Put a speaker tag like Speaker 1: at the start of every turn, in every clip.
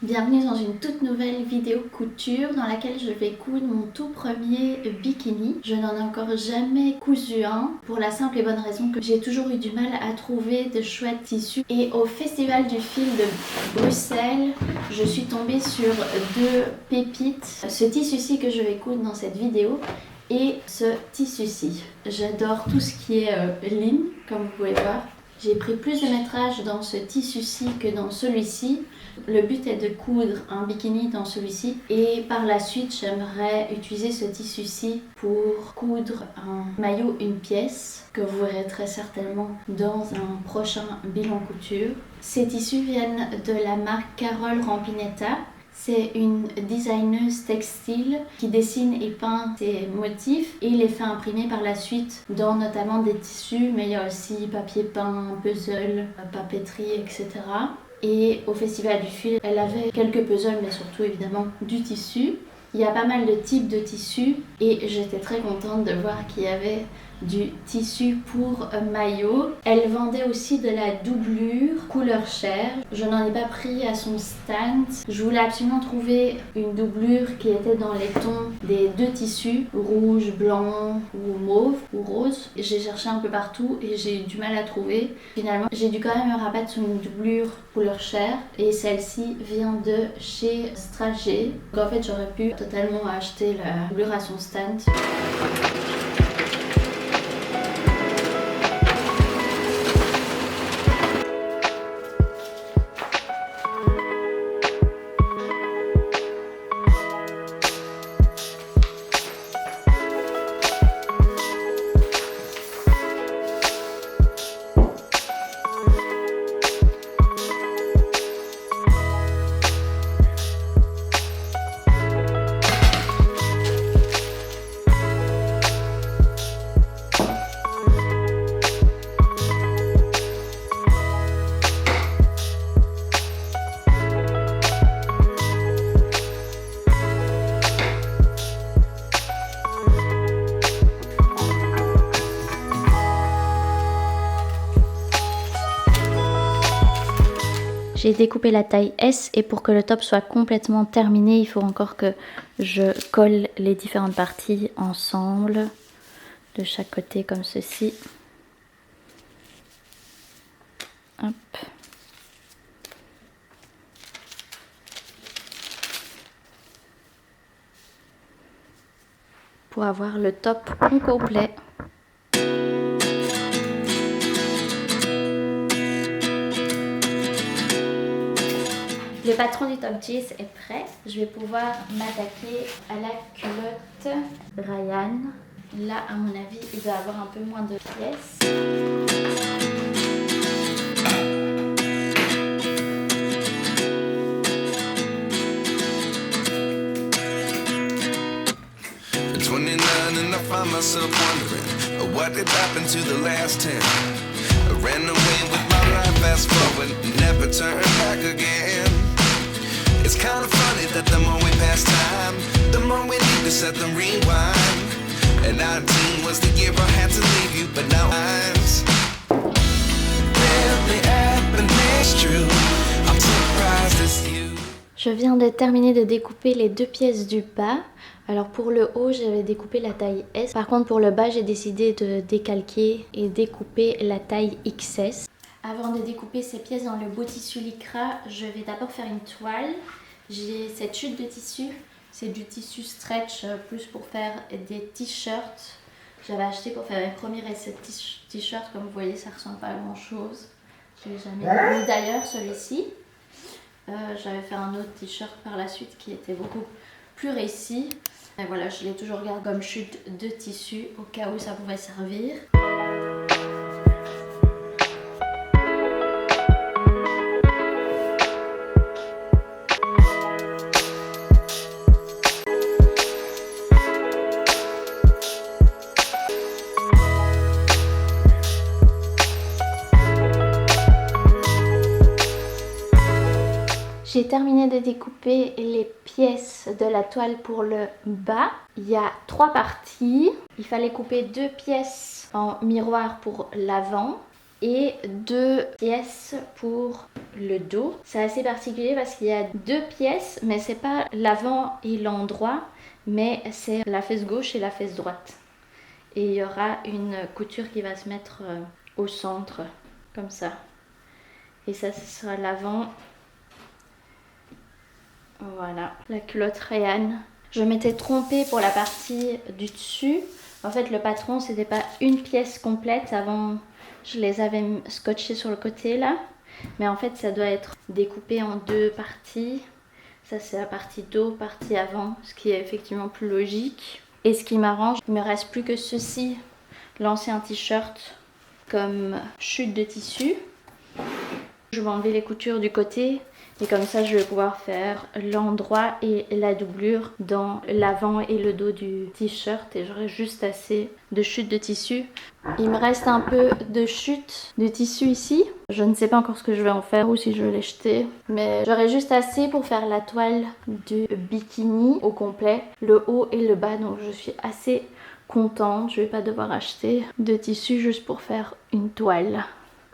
Speaker 1: Bienvenue dans une toute nouvelle vidéo couture dans laquelle je vais coudre mon tout premier bikini. Je n'en ai encore jamais cousu un pour la simple et bonne raison que j'ai toujours eu du mal à trouver de chouettes tissus. Et au Festival du Fil de Bruxelles, je suis tombée sur deux pépites. Ce tissu-ci que je vais coudre dans cette vidéo et ce tissu-ci. J'adore tout ce qui est ligne, comme vous pouvez voir. J'ai pris plus de métrage dans ce tissu-ci que dans celui-ci. Le but est de coudre un bikini dans celui-ci et par la suite j'aimerais utiliser ce tissu-ci pour coudre un maillot, une pièce que vous verrez très certainement dans un prochain bilan couture. Ces tissus viennent de la marque Carole Rampinetta. C'est une designeuse textile qui dessine et peint ses motifs et les fait imprimer par la suite dans notamment des tissus, mais il y a aussi papier peint, puzzle, papeterie, etc. Et au Festival du Fil, elle avait quelques puzzles, mais surtout évidemment du tissu. Il y a pas mal de types de tissus et j'étais très contente de voir qu'il y avait du tissu pour maillot. Elle vendait aussi de la doublure couleur chair. Je n'en ai pas pris à son stand. Je voulais absolument trouver une doublure qui était dans les tons des deux tissus, rouge, blanc ou mauve ou rose. J'ai cherché un peu partout et j'ai eu du mal à trouver. Finalement, j'ai dû quand même me rabattre sur une doublure couleur chair et celle-ci vient de chez Stragé. Donc en fait, j'aurais pu totalement acheter la doublure à son stand. J'ai découpé la taille S et pour que le top soit complètement terminé, il faut encore que je colle les différentes parties ensemble de chaque côté comme ceci. Hop. Pour avoir le top complet. Le patron du top jeans est prêt. Je vais pouvoir m'attaquer à la culotte Ryan. Là, à mon avis, il doit avoir un peu moins de pièces.
Speaker 2: And I find myself wondering what did happen to the last 10. I ran away with my life, fast forward, never turn back again. It's kind of funny that the more we pass time, the more we need to set them rewind. And 19 was the year I had to leave you, but now I'm really happened, it's true. I'm surprised it's you.
Speaker 1: Je viens de terminer de découper les deux pièces du bas. Alors pour le haut, j'avais découpé la taille S. Par contre pour le bas, j'ai décidé de décalquer et découper la taille XS. Avant de découper ces pièces dans le beau tissu lycra, je vais d'abord faire une toile. J'ai cette chute de tissu. C'est du tissu stretch plus pour faire des t-shirts. J'avais acheté pour faire mes premiers essais de t-shirts. Comme vous voyez, ça ressemble pas à grand chose. Je l'ai jamais mis d'ailleurs celui-ci. J'avais fait un autre t-shirt par la suite qui était beaucoup plus réussi. Et voilà, je l'ai toujours gardé comme chute de tissu au cas où ça pouvait servir. J'ai terminé de découper les pièces de la toile pour le bas. Il y a 3 parties. Il fallait couper 2 pièces en miroir pour l'avant et 2 pièces pour le dos. C'est assez particulier parce qu'il y a 2 pièces, mais c'est pas l'avant et l'endroit, mais c'est la fesse gauche et la fesse droite. Et il y aura une couture qui va se mettre au centre, comme ça. Et ça, ce sera l'avant. Voilà, la culotte Rayan. Je m'étais trompée pour la partie du dessus. En fait, le patron, c'était pas une pièce complète. Avant, je les avais scotchés sur le côté là. Mais en fait, ça doit être découpé en 2 parties. Ça, c'est la partie dos, partie avant, ce qui est effectivement plus logique. Et ce qui m'arrange, il me reste plus que ceci, l'ancien t-shirt comme chute de tissu. Je vais enlever les coutures du côté et comme ça je vais pouvoir faire l'endroit et la doublure dans l'avant et le dos du t-shirt et j'aurai juste assez de chute de tissu. Il me reste un peu de chute de tissu ici. Je ne sais pas encore ce que je vais en faire ou si je vais les jeter. Mais j'aurai juste assez pour faire la toile du bikini au complet, le haut et le bas. Donc je suis assez contente. Je ne vais pas devoir acheter de tissu juste pour faire une toile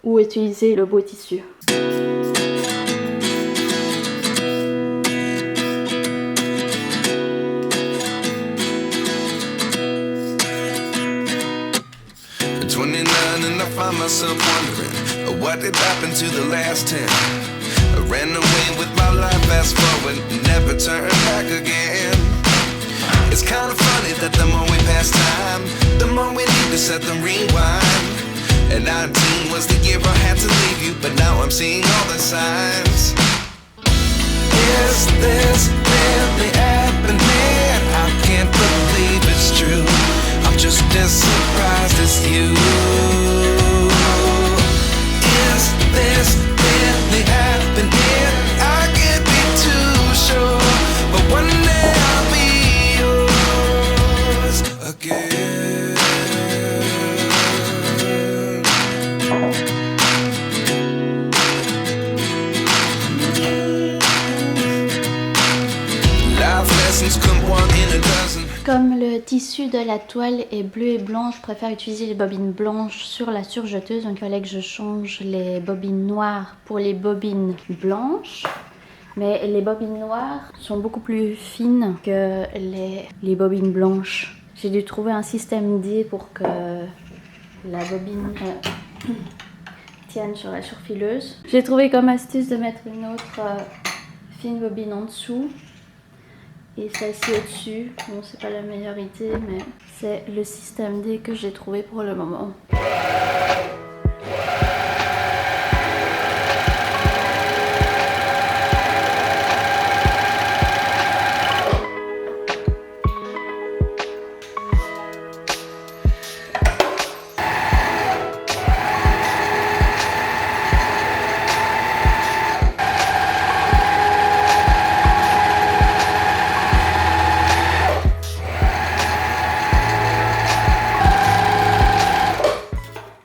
Speaker 1: ou utiliser le beau tissu.
Speaker 2: 29 and I find myself wondering what did happen to the last 10. I ran away with my life, fast forward, never turn back again. It's kind of funny that the more we pass time, the more we need to set them rewind. And 19 was the year I had to leave you, but now I'm seeing all the signs. Is this really happening? I can't believe it's true. I'm just as surprised as you. Is this really happening? I can't be too sure, but one day I'll be yours again. Life lessons come one in a dozen.
Speaker 1: Comme le tissu de la toile est bleu et blanc, je préfère utiliser les bobines blanches sur la surjeteuse. Donc il fallait que je change les bobines noires pour les bobines blanches. Mais les bobines noires sont beaucoup plus fines que les bobines blanches. J'ai dû trouver un système D pour que la bobine tienne sur la surfileuse. J'ai trouvé comme astuce de mettre une autre fine bobine en dessous. Et celle-ci au-dessus, bon c'est pas la meilleure idée mais c'est le système D que j'ai trouvé pour le moment.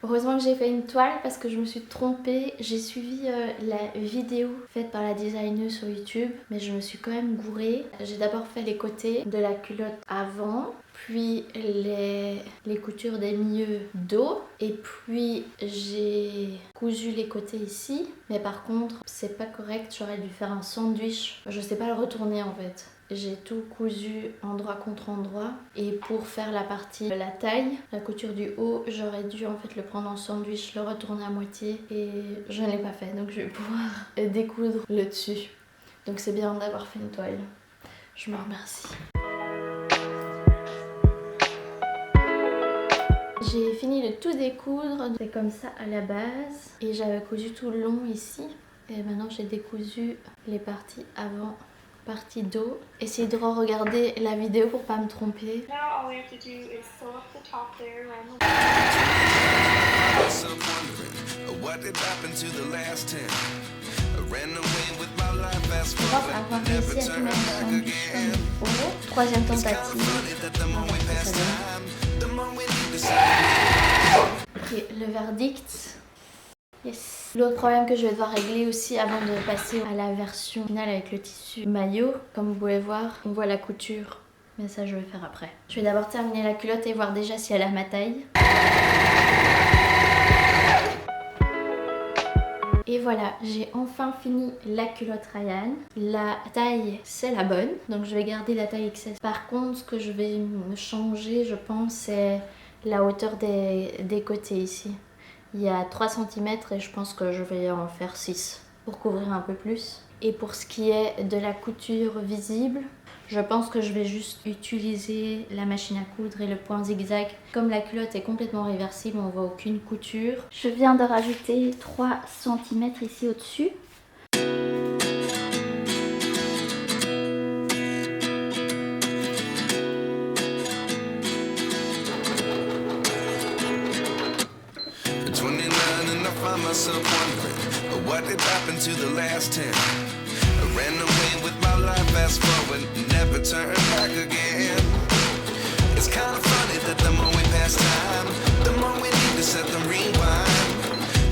Speaker 1: Heureusement que j'ai fait une toile parce que je me suis trompée. J'ai suivi la vidéo faite par la designer sur YouTube, mais je me suis quand même gourée. J'ai d'abord fait les côtés de la culotte avant, puis les coutures des milieux dos, et puis j'ai cousu les côtés ici. Mais par contre, c'est pas correct, j'aurais dû faire un sandwich. Je sais pas le retourner en fait. J'ai tout cousu endroit contre endroit et pour faire la partie de la taille, la couture du haut, j'aurais dû en fait le prendre en sandwich, le retourner à moitié et je ne l'ai pas fait donc je vais pouvoir découdre le dessus. Donc c'est bien d'avoir fait une toile. Je me remercie. J'ai fini de tout découdre, c'est comme ça à la base et j'avais cousu tout le long ici et maintenant j'ai décousu les parties avant. Partie dos. Essayez de regarder la vidéo pour pas me tromper.
Speaker 3: Now all we have to do is sew up the top there around the
Speaker 1: Je pense avoir réussi à tout mettre en sandwich comme il faut. Troisième tentative. Ok, le verdict. Yes. L'autre problème que je vais devoir régler aussi avant de passer à la version finale avec le tissu maillot, comme vous pouvez voir, on voit la couture, mais ça je vais faire après. Je vais d'abord terminer la culotte et voir déjà si elle a ma taille. Et voilà, j'ai enfin fini la culotte Ryan. La taille, c'est la bonne, donc je vais garder la taille XS. Par contre, ce que je vais me changer, je pense, c'est la hauteur des côtés ici. Il y a 3 cm et je pense que je vais en faire 6 pour couvrir un peu plus. Et pour ce qui est de la couture visible, je pense que je vais juste utiliser la machine à coudre et le point zigzag. Comme la culotte est complètement réversible, on voit aucune couture. Je viens de rajouter 3 cm ici au-dessus.
Speaker 2: Myself wondering what did happen to the last 10. I ran away with my life, fast forward, never turn back again. It's kind of funny that the more we pass time, the more we need to set them rewind.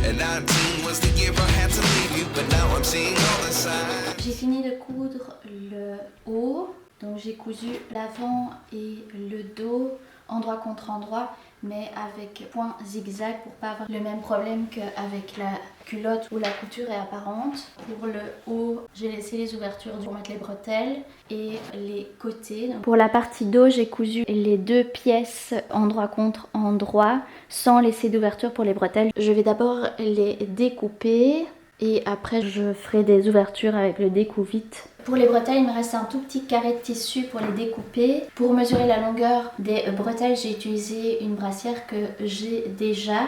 Speaker 2: And 19 was the year I had to leave you, but now I'm seeing all the signs.
Speaker 1: J'ai fini de coudre le haut, donc j'ai cousu l'avant et le dos endroit contre endroit, mais avec point zigzag pour pas avoir le même problème qu'avec la culotte où la couture est apparente. Pour le haut, j'ai laissé les ouvertures pour mettre les bretelles et les côtés. Donc pour la partie dos, j'ai cousu les 2 pièces endroit contre endroit sans laisser d'ouverture pour les bretelles. Je vais d'abord les découper et après je ferai des ouvertures avec le découpe-vite. Pour les bretelles, il me reste un tout petit carré de tissu pour les découper. Pour mesurer la longueur des bretelles, j'ai utilisé une brassière que j'ai déjà.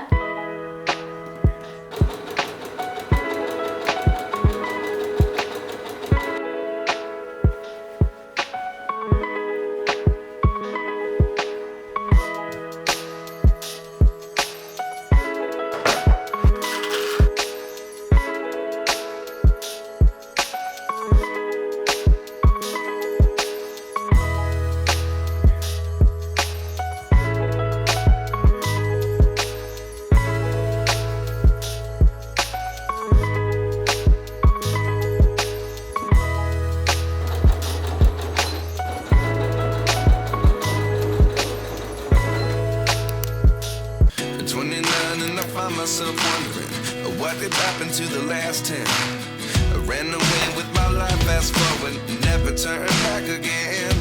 Speaker 2: Myself wondering what did happen to the last 10. I ran away with my life, fast forward, never turn back again.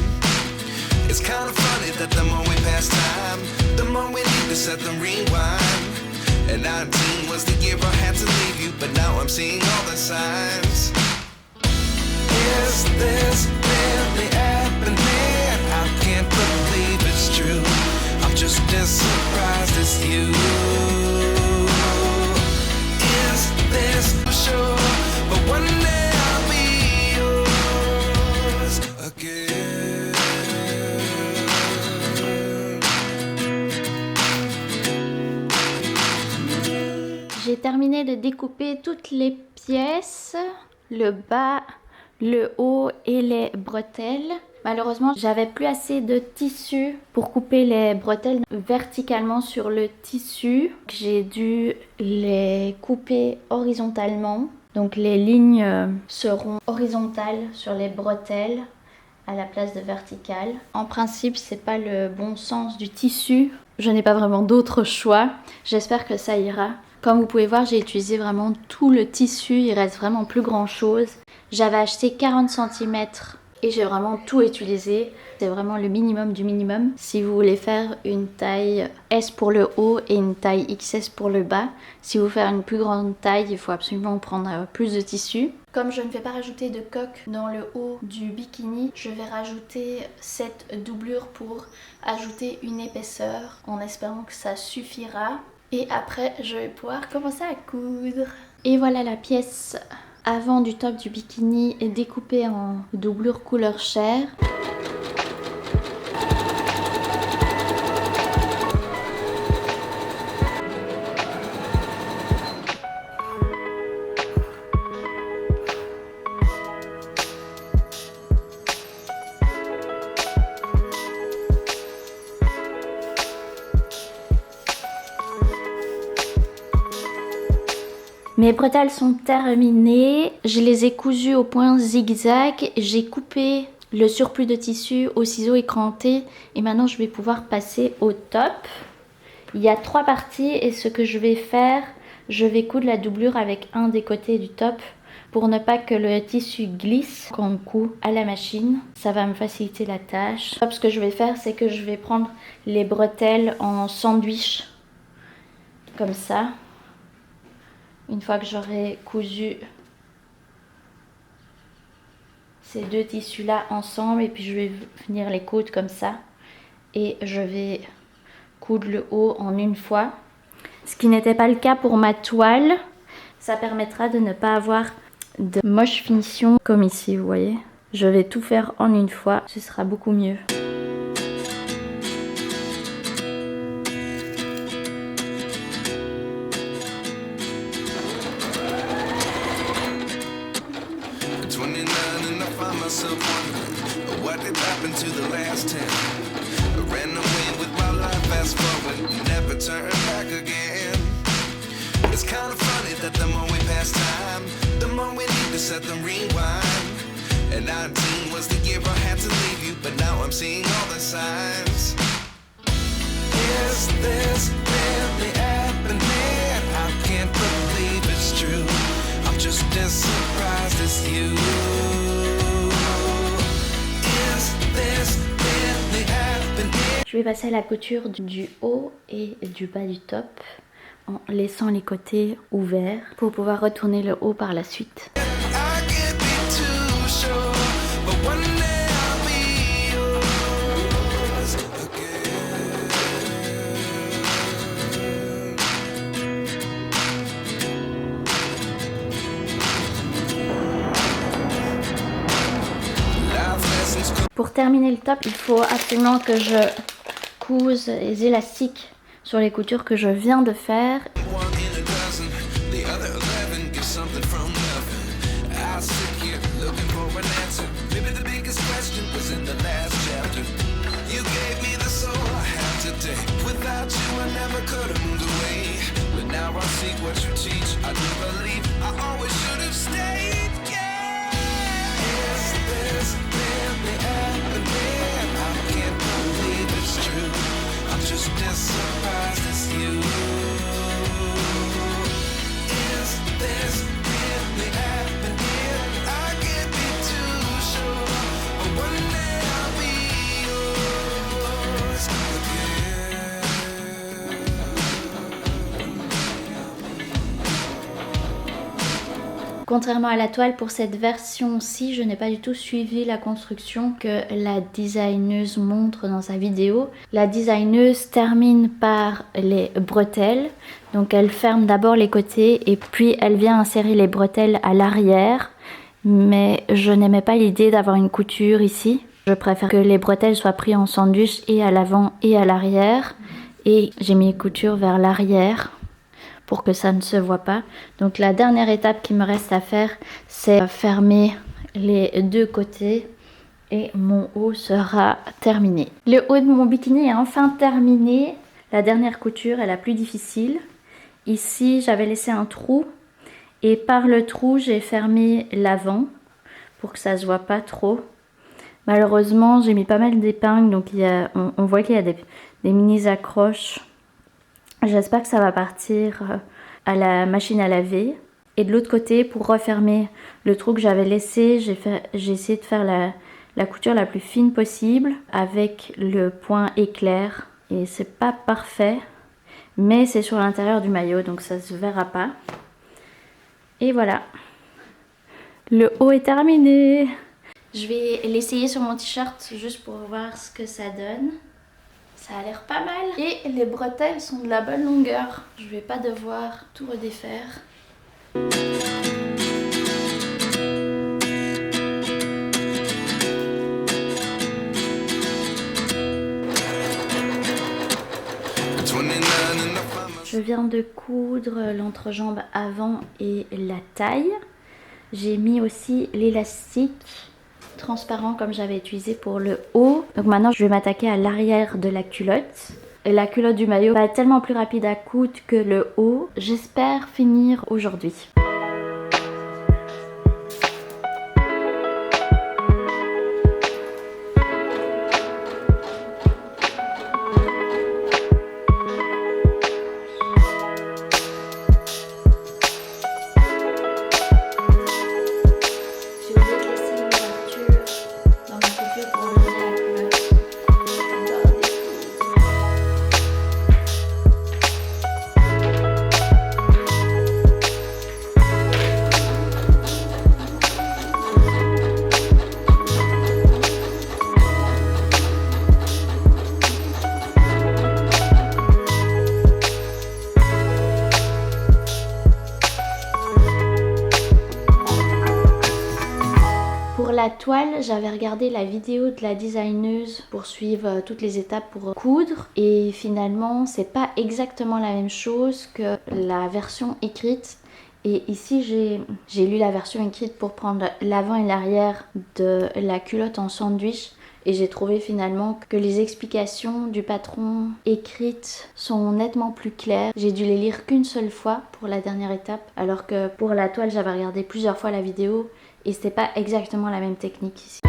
Speaker 2: It's kind of funny that the more we pass time, the more we need to set them rewind. And 19 was the year I had to leave you, but now I'm seeing all the signs. Is this really happening? I can't believe it's true. I'm just as surprised as you. This for sure, but one day I'll be yours again.
Speaker 1: J'ai terminé de découper toutes les pièces, le bas, le haut et les bretelles. Malheureusement, j'avais plus assez de tissu pour couper les bretelles verticalement sur le tissu. J'ai dû les couper horizontalement. Donc les lignes seront horizontales sur les bretelles à la place de verticales. En principe, c'est pas le bon sens du tissu. Je n'ai pas vraiment d'autre choix. J'espère que ça ira. Comme vous pouvez voir, j'ai utilisé vraiment tout le tissu. Il reste vraiment plus grand chose. J'avais acheté 40 cm. Et j'ai vraiment tout utilisé. C'est vraiment le minimum du minimum. Si vous voulez faire une taille S pour le haut et une taille XS pour le bas, si vous voulez faire une plus grande taille, il faut absolument prendre plus de tissu. Comme je ne vais pas rajouter de coque dans le haut du bikini, je vais rajouter cette doublure pour ajouter une épaisseur en espérant que ça suffira. Et après, je vais pouvoir commencer à coudre. Et voilà la pièce avant du top du bikini est découpée en doublure couleur chair. Mes bretelles sont terminées, je les ai cousues au point zigzag, j'ai coupé le surplus de tissu au ciseau écranté et maintenant je vais pouvoir passer au top. Il y a 3 parties et ce que je vais faire, je vais coudre la doublure avec un des côtés du top pour ne pas que le tissu glisse quand on coud à la machine. Ça va me faciliter la tâche. Ce que je vais faire, c'est que je vais prendre les bretelles en sandwich, comme ça. Une fois que j'aurai cousu ces deux tissus là ensemble, et puis je vais venir les coudre comme ça. Et je vais coudre le haut en une fois. Ce qui n'était pas le cas pour ma toile. Ça permettra de ne pas avoir de moche finition comme ici, vous voyez. Je vais tout faire en une fois, ce sera beaucoup mieux.
Speaker 2: It's kind of funny that the more we pass time, the more we need to set them rewind. And 19 was the year I had to leave you, but now I'm seeing all the signs. Is this really happening? I can't believe it's true. I'm just as surprised as you. Is this really happening?
Speaker 1: Je vais passer à la couture du haut et du bas du top, en laissant les côtés ouverts pour pouvoir retourner le haut par la suite. Pour terminer le top, il faut absolument que je couse les élastiques sur les coutures que je viens de faire. Contrairement à la toile, pour cette version-ci, je n'ai pas du tout suivi la construction que la designeuse montre dans sa vidéo. La designeuse termine par les bretelles, donc elle ferme d'abord les côtés et puis elle vient insérer les bretelles à l'arrière. Mais je n'aimais pas l'idée d'avoir une couture ici. Je préfère que les bretelles soient prises en sandwich et à l'avant et à l'arrière. Et j'ai mis les coutures vers l'arrière pour que ça ne se voit pas. Donc la dernière étape qui me reste à faire, c'est fermer les deux côtés et mon haut sera terminé. Le haut de mon bikini est enfin terminé. La dernière couture est la plus difficile. Ici, j'avais laissé un trou et par le trou, j'ai fermé l'avant pour que ça se voit pas trop. Malheureusement, j'ai mis pas mal d'épingles, donc on voit qu'il y a des mini accroches. J'espère que ça va partir à la machine à laver. Et de l'autre côté, pour refermer le trou que j'avais laissé, j'ai essayé de faire la couture la plus fine possible avec le point éclair. Et c'est pas parfait, mais c'est sur l'intérieur du maillot, donc ça se verra pas. Et voilà, le haut est terminé. Je vais l'essayer sur mon t-shirt juste pour voir ce que ça donne. Ça a l'air pas mal. Et les bretelles sont de la bonne longueur. Je vais pas devoir tout redéfaire. Je viens de coudre l'entrejambe avant et la taille. J'ai mis aussi l'élastique transparent comme j'avais utilisé pour le haut. Donc maintenant je vais m'attaquer à l'arrière de la culotte. Et la culotte du maillot va être tellement plus rapide à coudre que le haut. J'espère finir aujourd'hui. la toile, j'avais regardé la vidéo de la designeuse pour suivre toutes les étapes pour coudre et finalement c'est pas exactement la même chose que la version écrite. Et ici j'ai lu la version écrite pour prendre l'avant et l'arrière de la culotte en sandwich. Et j'ai trouvé finalement que les explications du patron écrites sont nettement plus claires. J'ai dû les lire qu'une seule fois pour la dernière étape, alors que pour la toile j'avais regardé plusieurs fois la vidéo et c'était pas exactement la même technique ici.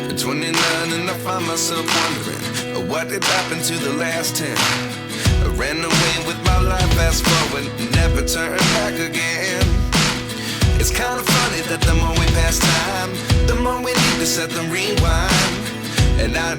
Speaker 2: At 29 and I find myself wondering what did happen to the last 10. I ran away with my life, fast forward, never turn back again. It's kind of funny that the more we pass time, the more we need to set the rewind. And I